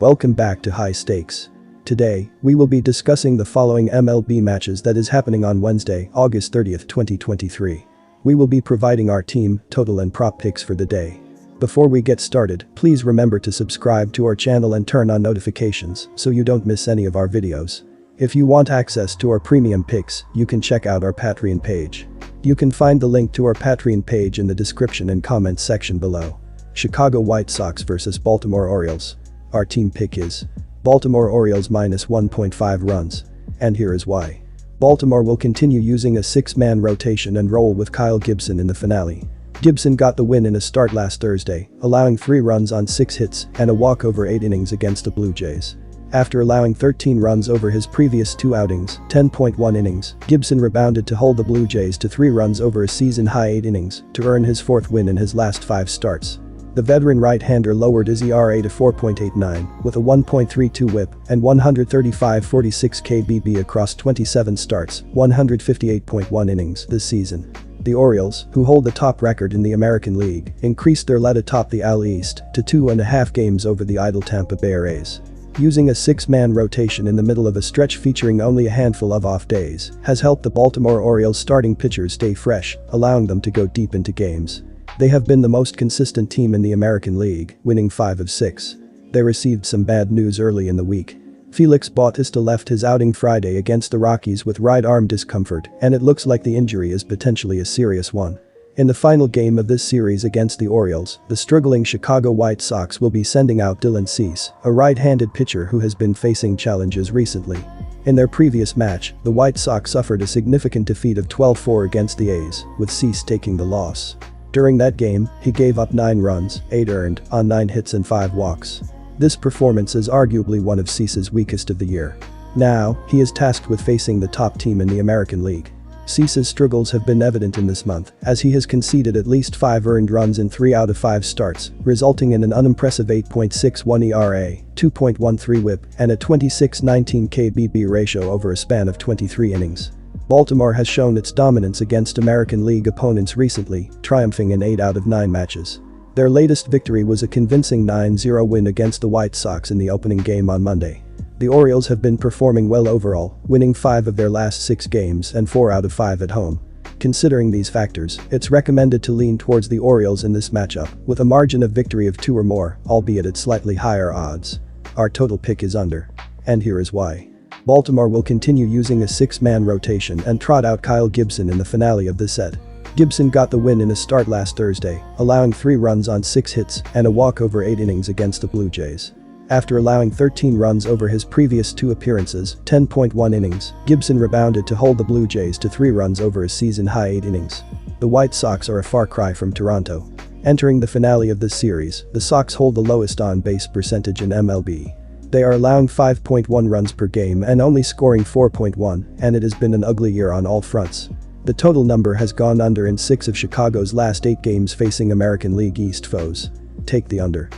Welcome back to High Stakes. Today, we will be discussing the following MLB matches that is happening on Wednesday, August 30th, 2023. We will be providing our team, total and prop picks for the day. Before we get started, please remember to subscribe to our channel and turn on notifications so you don't miss any of our videos. If you want access to our premium picks, you can check out our Patreon page. You can find the link to our Patreon page in the description and comments section below. Chicago White Sox vs Baltimore Orioles. Our team pick is Baltimore Orioles minus 1.5 runs. And here is why. Baltimore will continue using a six-man rotation and roll with Kyle Gibson in the finale. Gibson got the win in a start last Thursday, allowing 3 runs on 6 hits and a walk over 8 innings against the Blue Jays. After allowing 13 runs over his previous 2 outings, 10.1 innings, Gibson rebounded to hold the Blue Jays to 3 runs over a season-high 8 innings to earn his 4th win in his last 5 starts. The veteran right-hander lowered his ERA to 4.89 with a 1.32 whip and 135.46 kBB across 27 starts, 158.1 innings this season. The Orioles, who hold the top record in the American League, increased their lead atop the AL East to 2.5 games over the idle Tampa Bay Rays. Using a six-man rotation in the middle of a stretch featuring only a handful of off days has helped the Baltimore Orioles starting pitchers stay fresh, allowing them to go deep into games. They have been the most consistent team in the American League, winning 5 of 6. They received some bad news early in the week. Felix Bautista left his outing Friday against the Rockies with right arm discomfort, and it looks like the injury is potentially a serious one. In the final game of this series against the Orioles, the struggling Chicago White Sox will be sending out Dylan Cease, a right-handed pitcher who has been facing challenges recently. In their previous match, the White Sox suffered a significant defeat of 12-4 against the A's, with Cease taking the loss. During that game, he gave up 9 runs, 8 earned, on 9 hits and 5 walks. This performance is arguably one of Cease's weakest of the year. Now, he is tasked with facing the top team in the American League. Cease's struggles have been evident in this month, as he has conceded at least 5 earned runs in 3 out of 5 starts, resulting in an unimpressive 8.61 ERA, 2.13 whip, and a 26-19 kBB ratio over a span of 23 innings. Baltimore has shown its dominance against American League opponents recently, triumphing in 8 out of 9 matches. Their latest victory was a convincing 9-0 win against the White Sox in the opening game on Monday. The Orioles have been performing well overall, winning 5 of their last 6 games and 4 out of 5 at home. Considering these factors, it's recommended to lean towards the Orioles in this matchup, with a margin of victory of 2 or more, albeit at slightly higher odds. Our total pick is under. And here is why. Baltimore will continue using a 6-man rotation and trot out Kyle Gibson in the finale of the set. Gibson got the win in a start last Thursday, allowing 3 runs on 6 hits and a walk over 8 innings against the Blue Jays. After allowing 13 runs over his previous 2 appearances, 10.1 innings, Gibson rebounded to hold the Blue Jays to 3 runs over a season-high 8 innings. The White Sox are a far cry from Toronto. Entering the finale of this series, the Sox hold the lowest on-base percentage in MLB. They are allowing 5.1 runs per game and only scoring 4.1, and it has been an ugly year on all fronts. The total number has gone under in 6 of Chicago's last 8 games facing American League East foes. Take the under.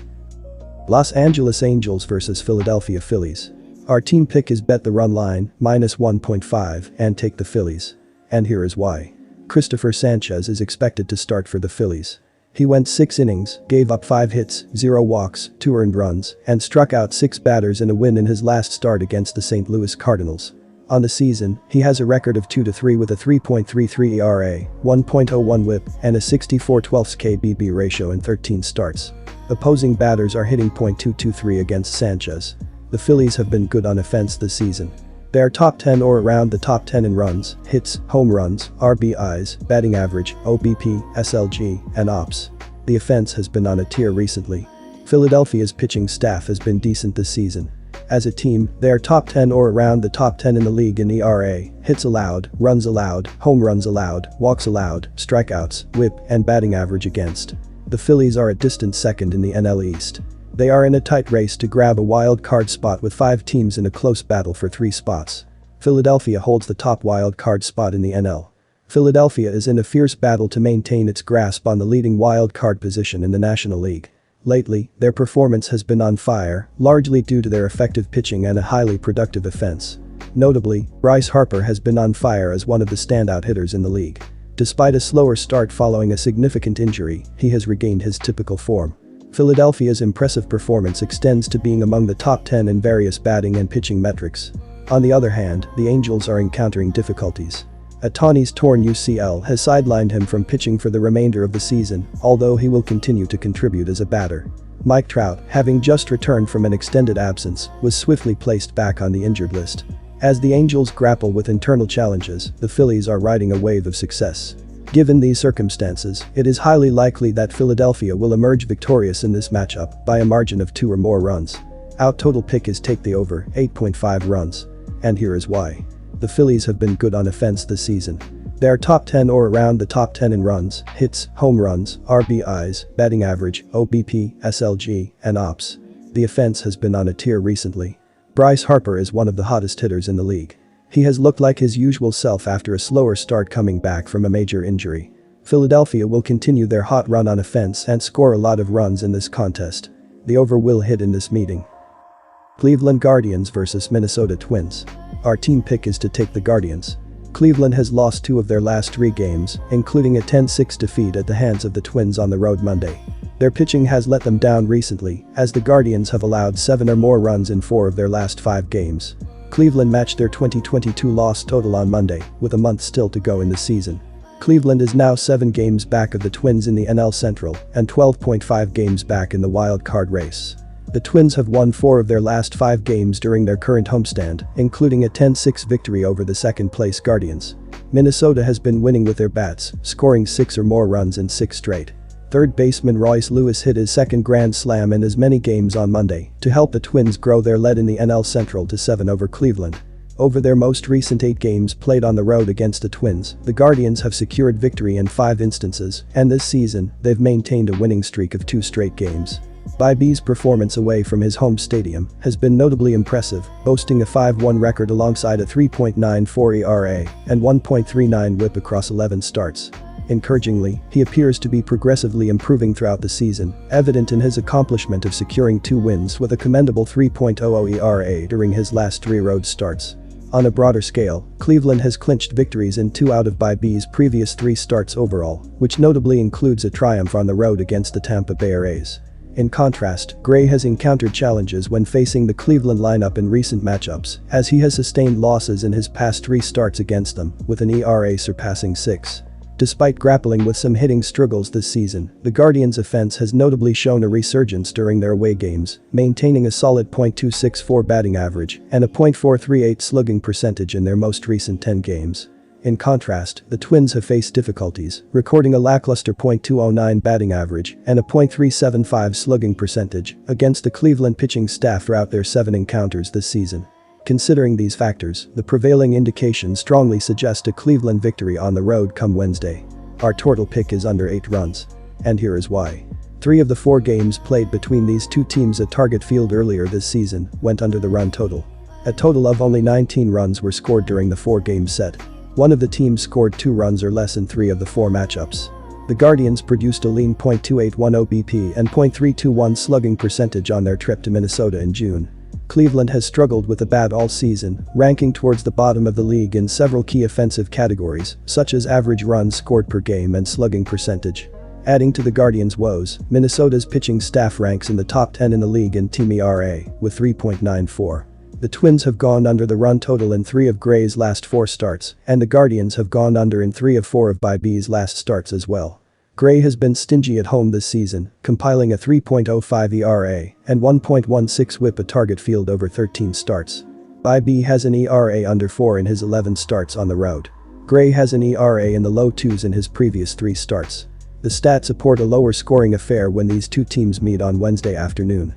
Los Angeles Angels vs Philadelphia Phillies. Our team pick is bet the run line, minus 1.5, and take the Phillies. And here is why. Christopher Sanchez is expected to start for the Phillies. He went 6 innings, gave up 5 hits, 0 walks, 2 earned runs, and struck out 6 batters in a win in his last start against the St. Louis Cardinals. On the season, he has a record of 2-3 with a 3.33 ERA, 1.01 whip, and a 64/12 kBB ratio in 13 starts. Opposing batters are hitting .223 against Sanchez. The Phillies have been good on offense this season. They are top 10 or around the top 10 in runs, hits, home runs, RBIs, batting average, OBP, SLG, and OPS. The offense has been on a tear recently. Philadelphia's pitching staff has been decent this season. As a team, they are top 10 or around the top 10 in the league in ERA, hits allowed, runs allowed, home runs allowed, walks allowed, strikeouts, whip, and batting average against. The Phillies are a distant second in the NL East. They are in a tight race to grab a wild card spot with 5 teams in a close battle for 3 spots. Philadelphia holds the top wild card spot in the NL. Philadelphia is in a fierce battle to maintain its grasp on the leading wild card position in the National League. Lately, their performance has been on fire, largely due to their effective pitching and a highly productive offense. Notably, Bryce Harper has been on fire as one of the standout hitters in the league. Despite a slower start following a significant injury, he has regained his typical form. Philadelphia's impressive performance extends to being among the top 10 in various batting and pitching metrics. On the other hand, the Angels are encountering difficulties. Ohtani's torn UCL has sidelined him from pitching for the remainder of the season, although he will continue to contribute as a batter. Mike Trout, having just returned from an extended absence, was swiftly placed back on the injured list. As the Angels grapple with internal challenges, the Phillies are riding a wave of success. Given these circumstances, it is highly likely that Philadelphia will emerge victorious in this matchup by a margin of 2 or more runs. Our total pick is take the over 8.5 runs. And here is why. The Phillies have been good on offense this season. They are top 10 or around the top 10 in runs, hits, home runs, RBIs, batting average, OBP, SLG, and OPS. The offense has been on a tear recently. Bryce Harper is one of the hottest hitters in the league. He has looked like his usual self after a slower start coming back from a major injury. Philadelphia will continue their hot run on offense and score a lot of runs in this contest. The over will hit in this meeting. Cleveland Guardians vs Minnesota Twins. Our team pick is to take the Guardians. Cleveland has lost 2 of their last 3 games, including a 10-6 defeat at the hands of the Twins on the road Monday. Their pitching has let them down recently, as the Guardians have allowed 7 or more runs in 4 of their last 5 games. Cleveland matched their 2022 loss total on Monday, with a month still to go in the season. Cleveland is now 7 games back of the Twins in the NL Central and 12.5 games back in the wild card race. The Twins have won 4 of their last 5 games during their current homestand, including a 10-6 victory over the second-place Guardians. Minnesota has been winning with their bats, scoring 6 or more runs in 6 straight. Third baseman Royce Lewis hit his second grand slam in as many games on Monday to help the Twins grow their lead in the NL Central to 7 over Cleveland. Over their most recent 8 games played on the road against the Twins, the Guardians have secured victory in 5 instances, and this season, they've maintained a winning streak of 2 straight games. Bybee's performance away from his home stadium has been notably impressive, boasting a 5-1 record alongside a 3.94 ERA and 1.39 WHIP across 11 starts. Encouragingly, he appears to be progressively improving throughout the season, evident in his accomplishment of securing 2 wins with a commendable 3.00 ERA during his last 3 road starts. On a broader scale, Cleveland has clinched victories in 2 out of Bybee's previous 3 starts overall, which notably includes a triumph on the road against the Tampa Bay Rays. In contrast, Gray has encountered challenges when facing the Cleveland lineup in recent matchups, as he has sustained losses in his past 3 starts against them, with an ERA surpassing 6. Despite grappling with some hitting struggles this season, the Guardians' offense has notably shown a resurgence during their away games, maintaining a solid .264 batting average and a .438 slugging percentage in their most recent 10 games. In contrast, the Twins have faced difficulties, recording a lackluster .209 batting average and a .375 slugging percentage against the Cleveland pitching staff throughout their 7 encounters this season. Considering these factors, the prevailing indications strongly suggest a Cleveland victory on the road come Wednesday. Our total pick is under 8 runs. And here is why. 3 of the 4 games played between these 2 teams at Target Field earlier this season went under the run total. A total of only 19 runs were scored during the 4-game set. One of the teams scored 2 runs or less in 3 of the 4 matchups. The Guardians produced a lean .281 OBP and .321 slugging percentage on their trip to Minnesota in June. Cleveland has struggled with the bat all season, ranking towards the bottom of the league in several key offensive categories, such as average runs scored per game and slugging percentage. Adding to the Guardians' woes, Minnesota's pitching staff ranks in the top 10 in the league in team ERA, with 3.94. The Twins have gone under the run total in 3 of Gray's last 4 starts, and the Guardians have gone under in 3 of 4 of Bybee's last starts as well. Gray has been stingy at home this season, compiling a 3.05 ERA and 1.16 WHIP at Target Field over 13 starts. Bybee has an ERA under 4 in his 11 starts on the road. Gray has an ERA in the low 2s in his previous 3 starts. The stats support a lower scoring affair when these 2 teams meet on Wednesday afternoon.